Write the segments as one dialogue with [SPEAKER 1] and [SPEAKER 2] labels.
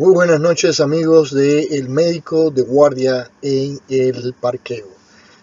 [SPEAKER 1] Muy buenas noches amigos de El Médico de Guardia en el Parqueo.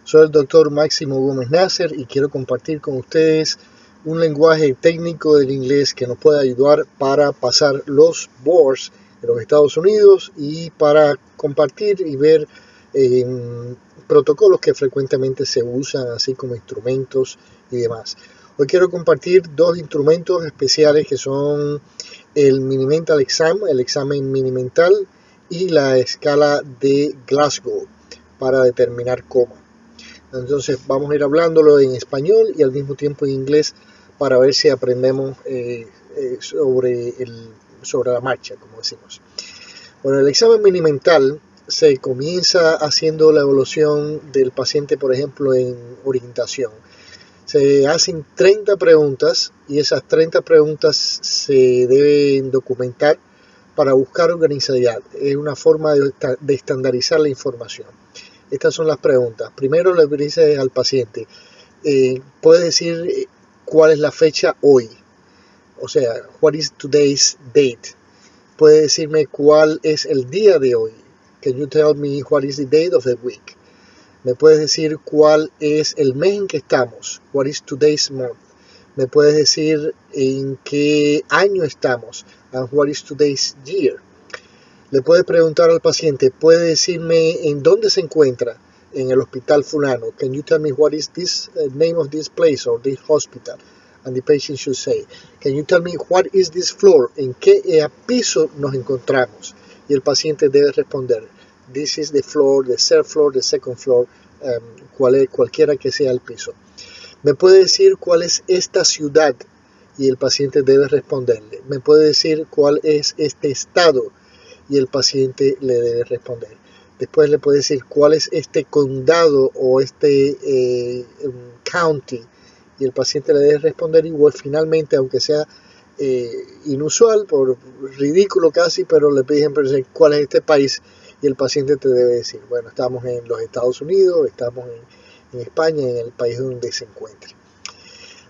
[SPEAKER 1] Soy el doctor Máximo Gómez Nasser y quiero compartir con ustedes un lenguaje técnico del inglés que nos puede ayudar para pasar los boards en los Estados Unidos y para compartir y ver protocolos que frecuentemente se usan, así como instrumentos y demás. Hoy quiero compartir dos instrumentos especiales que son el Mini-Mental Exam, el examen mini-mental, y la escala de Glasgow para determinar coma. Entonces vamos a ir hablándolo en español y al mismo tiempo en inglés para ver si aprendemos sobre la marcha, como decimos. Bueno, el examen mini-mental se comienza haciendo la evaluación del paciente, por ejemplo, en orientación. Se hacen 30 preguntas y esas 30 preguntas se deben documentar para buscar organicidad. Es una forma de estandarizar la información. Estas son las preguntas. Primero le dice al paciente, puede decir cuál es la fecha hoy. O sea, what is today's date. Puede decirme cuál es el día de hoy. Can you tell me what is the date of the week? Me puedes decir cuál es el mes en que estamos. What is today's month? Me puedes decir en qué año estamos. And what is today's year? Le puedes preguntar al paciente, puede decirme en dónde se encuentra en el hospital fulano. Can you tell me what is this name of this place or this hospital? And the patient should say, can you tell me what is this floor? ¿En qué piso nos encontramos? Y el paciente debe responder, this is the floor, the third floor, the second floor, cualquiera que sea el piso. Me puede decir cuál es esta ciudad y el paciente debe responderle. Me puede decir cuál es este estado y el paciente le debe responder. Después le puede decir cuál es este condado o este county y el paciente le debe responder igual. Finalmente, aunque sea inusual, por ridículo casi, pero le piden cuál es este país y el paciente te debe decir, bueno, estamos en los Estados Unidos, estamos en España, en el país donde se encuentre.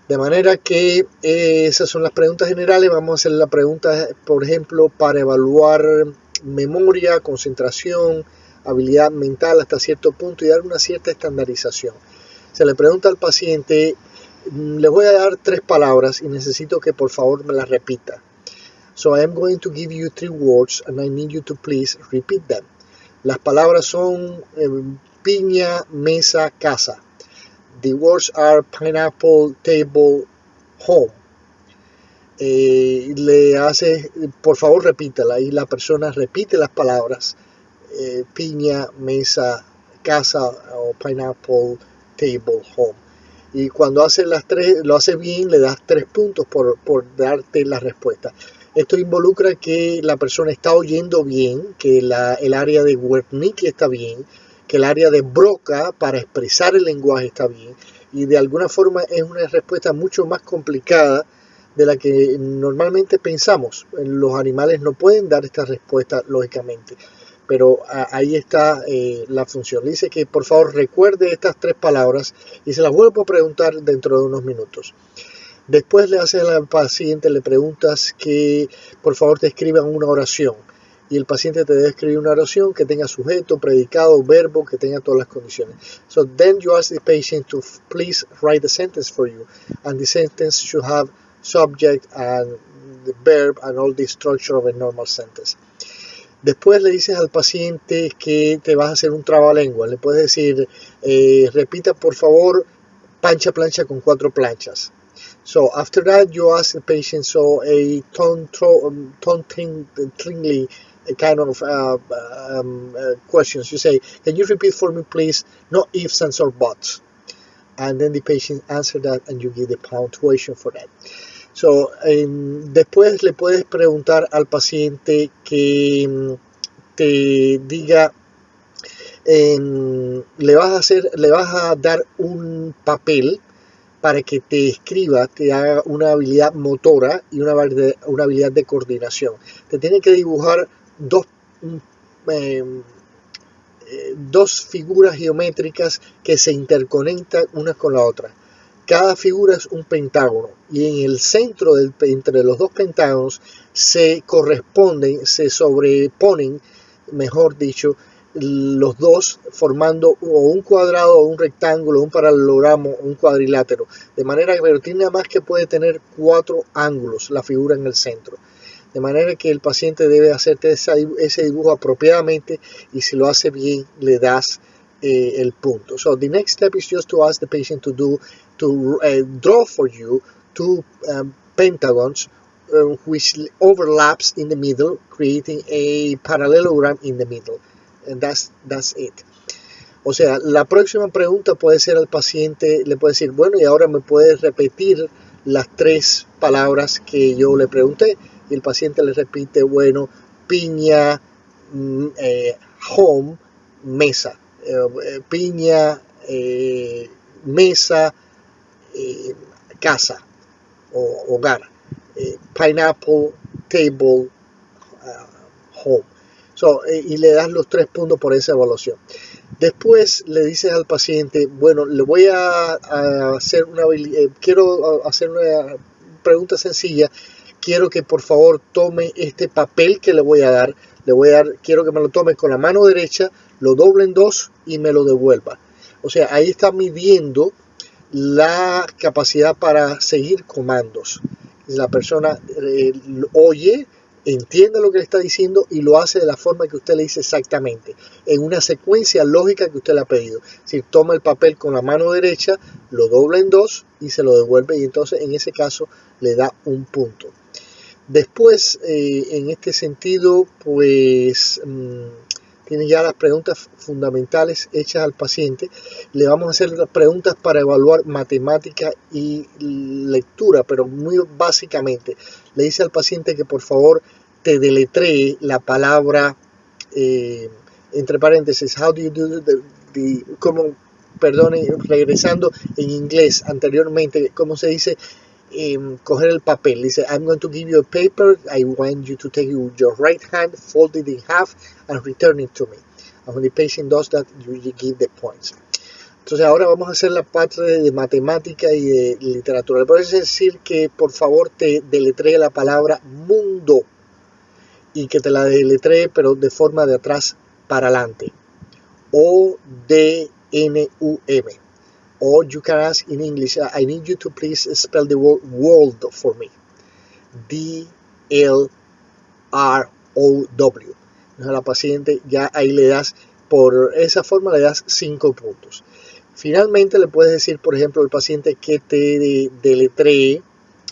[SPEAKER 1] De manera que esas son las preguntas generales. Vamos a hacer la pregunta, por ejemplo, para evaluar memoria, concentración, habilidad mental hasta cierto punto y dar una cierta estandarización. Se le pregunta al paciente, les voy a dar 3 palabras y necesito que por favor me las repita. So I am going to give you 3 words and I need you to please repeat them. Las palabras son piña, mesa, casa. The words are pineapple, table, home. Le hace, por favor repítela y la persona repite las palabras piña, mesa, casa o pineapple, table, home. Y cuando hace las 3, lo hace bien, le das 3 puntos por darte la respuesta. Esto involucra que la persona está oyendo bien, que el área de Wernicke está bien, que el área de Broca para expresar el lenguaje está bien, y de alguna forma es una respuesta mucho más complicada de la que normalmente pensamos. Los animales no pueden dar esta respuesta lógicamente, pero ahí está la función. Le dice que por favor recuerde estas 3 palabras y se las vuelvo a preguntar dentro de unos minutos. Después le haces al paciente, le preguntas que por favor te escriban una oración y el paciente te debe escribir una oración que tenga sujeto, predicado, verbo, que tenga todas las condiciones. So then you ask the patient to please write the sentence for you and the sentence should have subject and the verb and all the structure of a normal sentence. Después le dices al paciente que te vas a hacer un trabalengua. Le puedes decir, repita por favor, plancha con 4 planchas. So after that, you ask the patient a tongue-tingling kind of questions. You say, can you repeat for me, please? No ifs, ands, or buts. And then the patient answers that and you give the punctuation for that. So, después le puedes preguntar al paciente que te diga, le vas a dar un papel para que te escriba, te haga una habilidad motora y una habilidad de coordinación. Te tiene que dibujar dos figuras geométricas que se interconectan una con la otra. Cada figura es un pentágono y en el centro, entre los dos pentágonos, se corresponden, se sobreponen, mejor dicho, los dos formando o un cuadrado o un rectángulo, un paralelogramo, un cuadrilátero, de manera que pero tiene nada más que puede tener 4 ángulos la figura en el centro, de manera que el paciente debe hacerte ese dibujo apropiadamente y si lo hace bien le das el punto. So the next step is just to ask the patient to draw for you 2 pentagons which overlaps in the middle, creating a parallelogram in the middle. And that's it. O sea, la próxima pregunta puede ser al paciente, le puede decir, bueno, y ahora me puedes repetir las 3 palabras que yo le pregunté. Y el paciente le repite, bueno, piña, home, mesa. Piña, mesa, casa o hogar. Pineapple, table, home. Y le das los 3 puntos por esa evaluación. Después le dices al paciente, bueno, le voy a hacer quiero hacer una pregunta sencilla. Quiero que por favor tome este papel que le voy a dar. Quiero que me lo tome con la mano derecha, lo doble en 2 y me lo devuelva. O sea, ahí está midiendo la capacidad para seguir comandos. La persona oye, entiende lo que le está diciendo y lo hace de la forma que usted le dice exactamente, en una secuencia lógica que usted le ha pedido. Es decir, toma el papel con la mano derecha, lo dobla en 2 y se lo devuelve y entonces en ese caso le da un punto. Después, en este sentido, pues tiene ya las preguntas fundamentales hechas al paciente. Le vamos a hacer las preguntas para evaluar matemática y lectura, pero muy básicamente. Le dice al paciente que por favor te deletree la palabra, entre paréntesis, how do you do regresando en inglés anteriormente, ¿cómo se dice? Coger el papel. Dice, I'm going to give you a paper. I want you to take your right hand, fold it in half, and return it to me. And when the patient does that, you give the points. Entonces ahora vamos a hacer la parte de matemática y de literatura. Le puedes decir que por favor te deletree la palabra mundo y que te la deletree pero de forma de atrás para adelante. O-D-N-U-M. Or you can ask in English, I need you to please spell the word world for me. D-L-R-O-W. A la paciente ya ahí le das, por esa forma le das 5 puntos. Finalmente le puedes decir, por ejemplo, al paciente que te deletree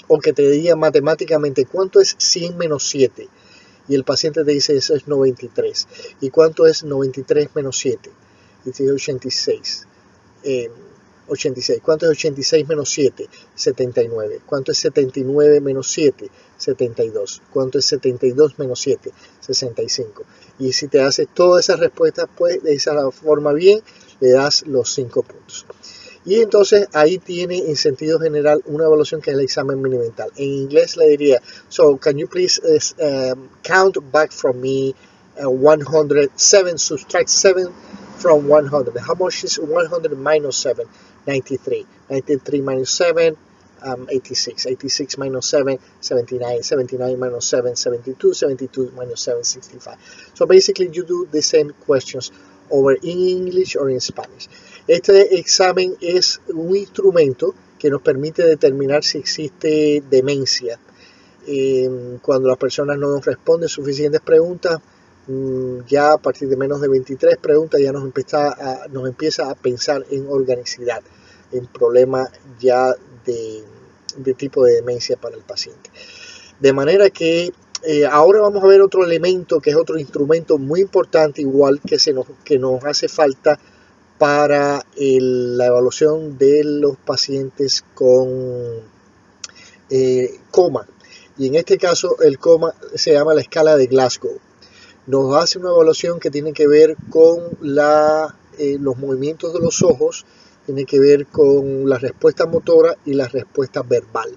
[SPEAKER 1] o que te diga matemáticamente cuánto es 100 menos 7. Y el paciente te dice eso es 93. ¿Y cuánto es 93 menos 7? Y te dice 86. 86. ¿Cuánto es 86 menos 7? 79. ¿Cuánto es 79 menos 7? 72. ¿Cuánto es 72 menos 7? 65. Y si te haces todas esas respuestas, pues de esa forma bien, le das los 5 puntos. Y entonces ahí tiene en sentido general una evaluación que es el examen mini-mental. En inglés le diría, so can you please count back from me 107, subtract 7 from 100. How much is 100 minus 7? 93. 93 minus 7, 86. 86 minus 7, 79. 79 minus 7, 72. 72 minus 7, 65. So basically you do the same questions over in English or in Spanish. Este examen es un instrumento que nos permite determinar si existe demencia. Cuando las personas no nos responden suficientes preguntas, ya a partir de menos de 23 preguntas ya nos empieza a pensar en organicidad, en problemas ya de tipo de demencia para el paciente. De manera que ahora vamos a ver otro elemento que es otro instrumento muy importante, igual que nos hace falta para la evaluación de los pacientes con coma. Y en este caso el coma se llama la escala de Glasgow. Nos hace una evaluación que tiene que ver con los movimientos de los ojos, tiene que ver con la respuesta motora y la respuesta verbal.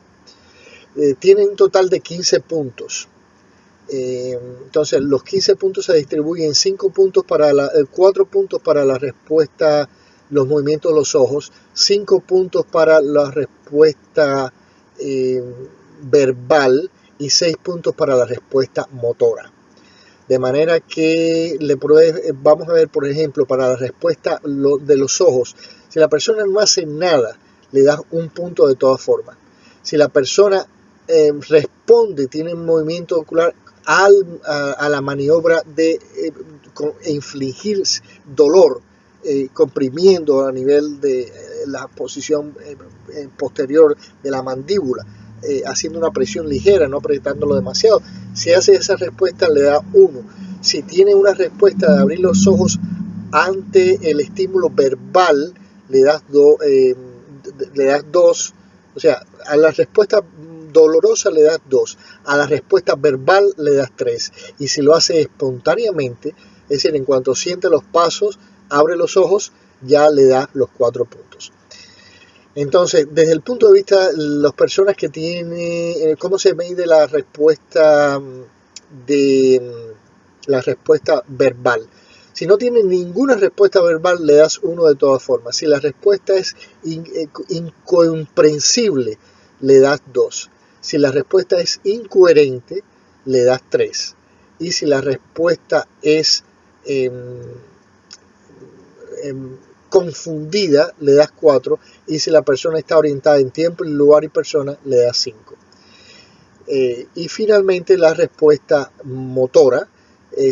[SPEAKER 1] Tiene un total de 15 puntos. Entonces los 15 puntos se distribuyen en 4 puntos para la respuesta los movimientos de los ojos, 5 puntos para la respuesta verbal y 6 puntos para la respuesta motora. De manera que vamos a ver, por ejemplo, para la respuesta de los ojos, si la persona no hace nada, le das 1 punto de todas formas. Si la persona responde, tiene un movimiento ocular a la maniobra de infligir dolor, comprimiendo a nivel de la posición posterior de la mandíbula, haciendo una presión ligera, no apretándolo demasiado. Si hace esa respuesta, le da 1. Si tiene una respuesta de abrir los ojos ante el estímulo verbal, le das 2. O sea, a la respuesta dolorosa le das 2, a la respuesta verbal le das 3. Y si lo hace espontáneamente, es decir, en cuanto siente los pasos, abre los ojos, ya le das los 4 puntos. Entonces, desde el punto de vista de las personas que tienen, ¿cómo se mide la respuesta verbal? Si no tiene ninguna respuesta verbal, le das 1 de todas formas. Si la respuesta es incomprensible, le das 2. Si la respuesta es incoherente, le das 3. Y si la respuesta es confundida, le das 4. Y si la persona está orientada en tiempo, lugar y persona, le das 5. Y finalmente la respuesta motora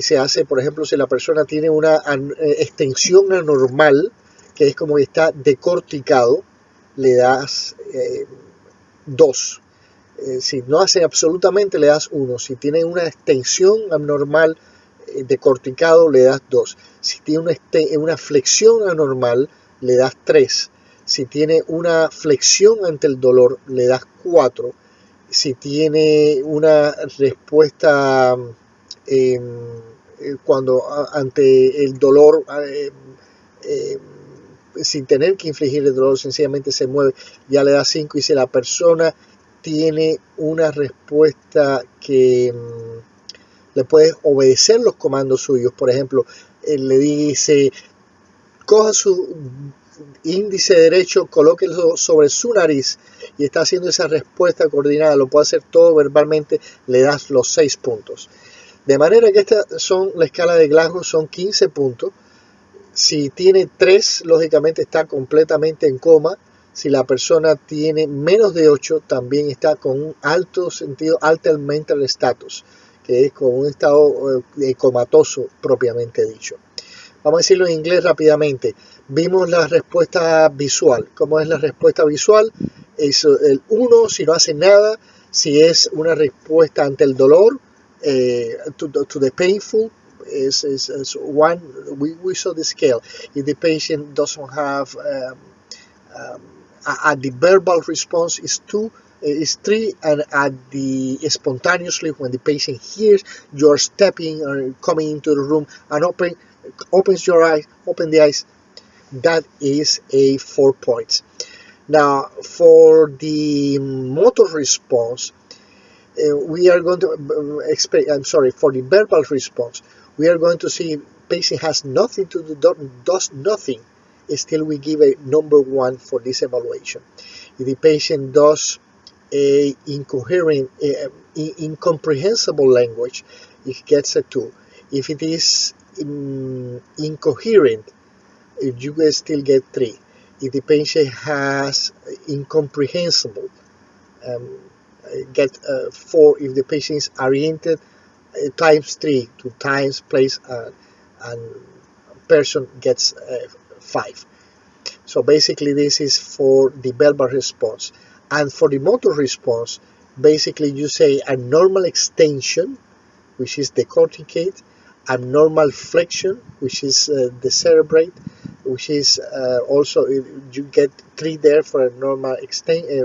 [SPEAKER 1] se hace, por ejemplo, si la persona tiene una extensión anormal, que es como que está decorticado, le das 2. Si no hace absolutamente, le das 1. Si tiene una extensión anormal decorticado, le das 2. Si tiene una flexión anormal, le das 3. Si tiene una flexión ante el dolor, le das 4. Si tiene una respuesta cuando ante el dolor, sin tener que infligir el dolor, sencillamente se mueve, ya le da 5. Y si la persona tiene una respuesta que le puede obedecer los comandos suyos, por ejemplo, le dice, coja su índice derecho, colóquelo sobre su nariz, y está haciendo esa respuesta coordinada, lo puede hacer todo verbalmente, le das los 6 puntos. De manera que estas son la escala de Glasgow, son 15 puntos. Si tiene 3, lógicamente está completamente en coma. Si la persona tiene menos de 8, también está con un alto sentido, altered mental status, que es con un estado comatoso propiamente dicho. Vamos a decirlo en inglés rápidamente. Vimos la respuesta visual. ¿Cómo es la respuesta visual? Es el 1 si no hace nada, si es una respuesta ante el dolor, to the painful, is 1. We saw the scale. If the patient doesn't have at the verbal response is 2, is 3, and at the spontaneously, when the patient hears you're stepping or coming into the room and opens the eyes, that is a 4 points. Now, for the motor response, we are going to expect, for the verbal response, we are going to see patient has nothing to do, does nothing. Still, we give a number 1 for this evaluation. If the patient does a incoherent, incomprehensible language, it gets a 2. If it is incoherent, you guys still get 3. If the patient has incomprehensible, get 4. If the patient is oriented, times 3 to times, place, and person gets 5. So basically this is for the verbal response. And for the motor response, basically you say a normal extension, which is decorticate, abnormal flexion, which is decerebrate, which is also, you get 3 there for a normal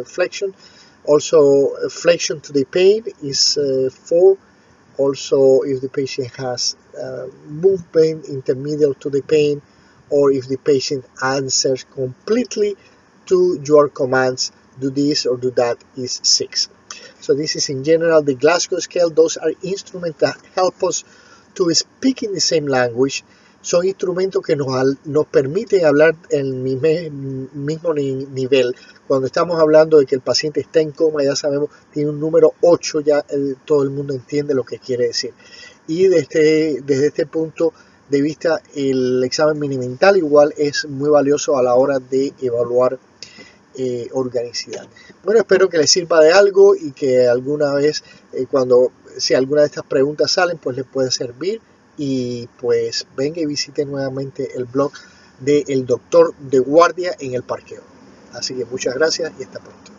[SPEAKER 1] flexion. Also flexion to the pain is 4. Also, if the patient has movement intermediate to the pain, or if the patient answers completely to your commands, do this or do that, is 6. So this is in general the Glasgow scale. Those are instruments that help us to speak in the same language. son instrumentos que nos permiten hablar en el mismo nivel. Cuando estamos hablando de que el paciente está en coma, ya sabemos, tiene un número 8, ya todo el mundo entiende lo que quiere decir. Y desde este punto de vista, el examen mini-mental igual es muy valioso a la hora de evaluar organicidad. Bueno, espero que les sirva de algo y que alguna vez, si alguna de estas preguntas salen, pues les puede servir. Y pues venga y visite nuevamente el blog del doctor de guardia en el parqueo. Así que muchas gracias y hasta pronto.